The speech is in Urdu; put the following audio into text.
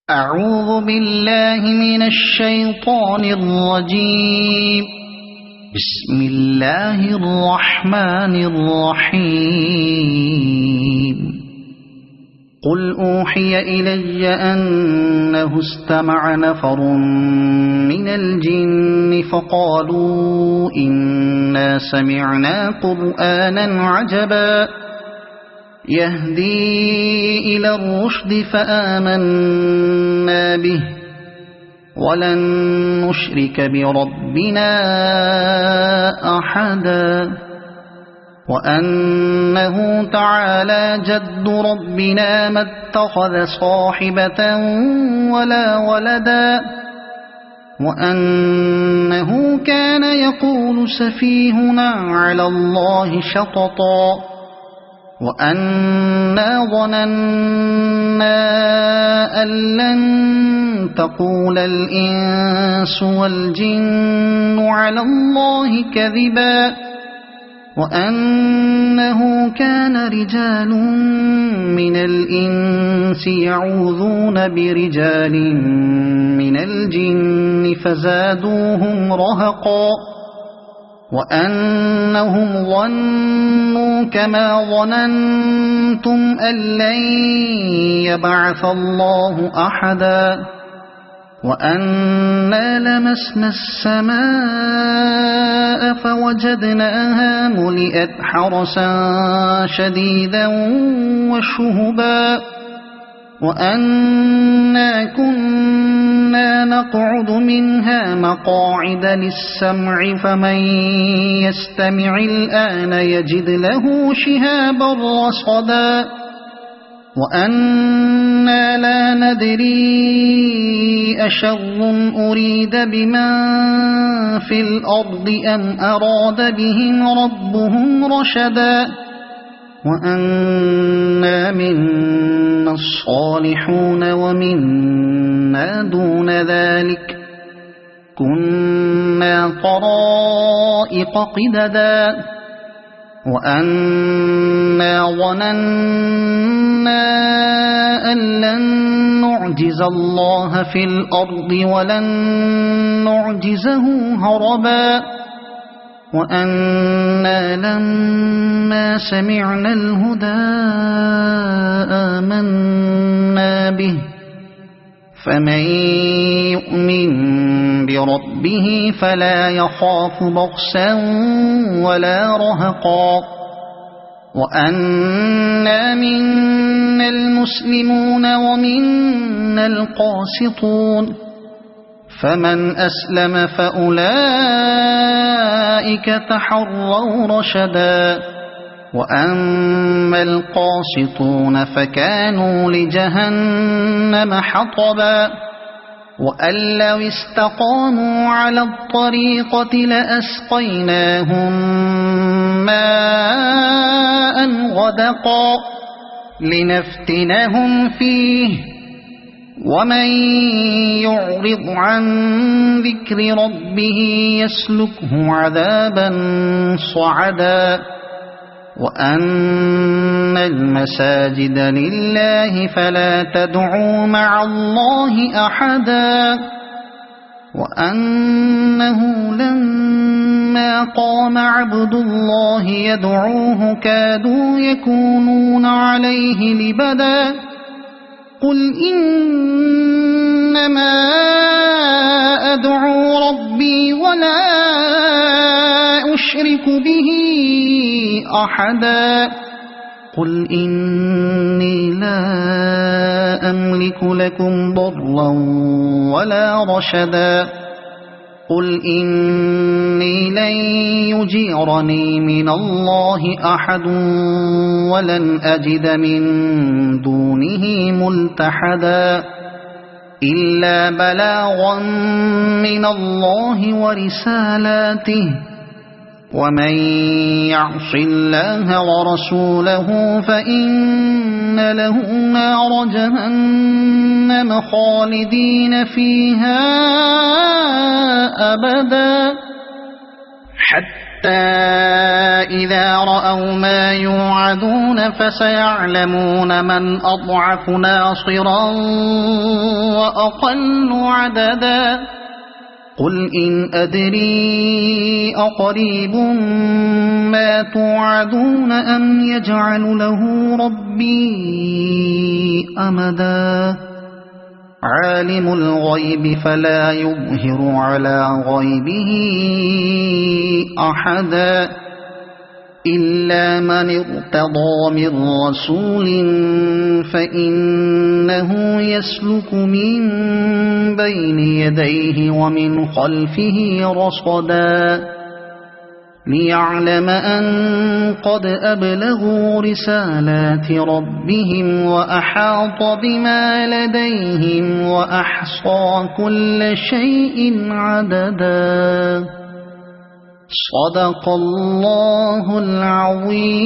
أعوذ بالله من الشيطان الرجيم. بسم الله الرحمن الرحيم. قل أوحي إلي أنه استمع نفر من الجن فقالوا إنا سمعنا قرآنا عجبا يهدي إلى الرشد فآمنا به ولن نشرك بربنا أحدا وأنه تعالى جد ربنا ما اتخذ صاحبة ولا ولدا وأنه كان يقول سفيهنا على الله شططا وأنا ظننا أن لن تقول الإنس والجن على الله كذبا وأنه كان رجال من الإنس يعوذون برجال من الجن فزادوهم رهقا وأنهم ظنوا كما ظننتم أن لن يبعث الله أحدا وأنا لمسنا السماء فوجدناها ملئت حرسا شديدا وشهبا وأنا كنا نقعد منها مقاعد للسمع فمن يستمع الآن يجد له شهابا رصدا وأنا لا ندري أشر أريد بمن في الأرض أم أراد بهم ربهم رشدا وأنا منا الصالحون ومنا دون ذلك كنا طرائق قددا وأنا ظننا أن لن نعجز الله في الأرض ولن نعجزه هربا وأنا لما سمعنا الهدى آمنا به فمن يؤمن بربه فلا يخاف بخسا ولا رهقا وأنا منا المسلمون ومنا القاسطون فمن أسلم فأولئك تحروا رشدا وأما القاسطون فكانوا لجهنم حطبا وأن لو استقاموا على الطريقة لأسقيناهم ماء غدقا لنفتنهم فيه ومن يعرض عن ذكر ربه يسلكه عذابا صعدا وأن المساجد لله فلا تدعوا مع الله أحدا وأنه لما قام عبد الله يدعوه كادوا يكونون عليه لبدا قل إنما أدعو ربي ولا أشرك به أحدا قل إني لا أملك لكم ضرا ولا رشدا قل إني لن يجيرني من الله أحد ولن أجد من دونه ملتحدا إلا بلاغا من الله ورسالاته ومن يعص الله ورسوله فإن له نار جهنم خالدين فيها أبدا حتى حتى إذا رأوا ما يوعدون فسيعلمون من أضعف ناصرا وأقل عددا قل إن أدري أقريب ما توعدون أم يجعل له ربي أمدا عالم الغيب فلا يظهر على غيبه أحدا إلا من ارتضى من رسول فإنه يسلك من بين يديه ومن خلفه رصدا ليعلم أن قد أبلغوا رسالات ربهم وأحاط بما لديهم وأحصى كل شيء عددا صدق الله العظيم.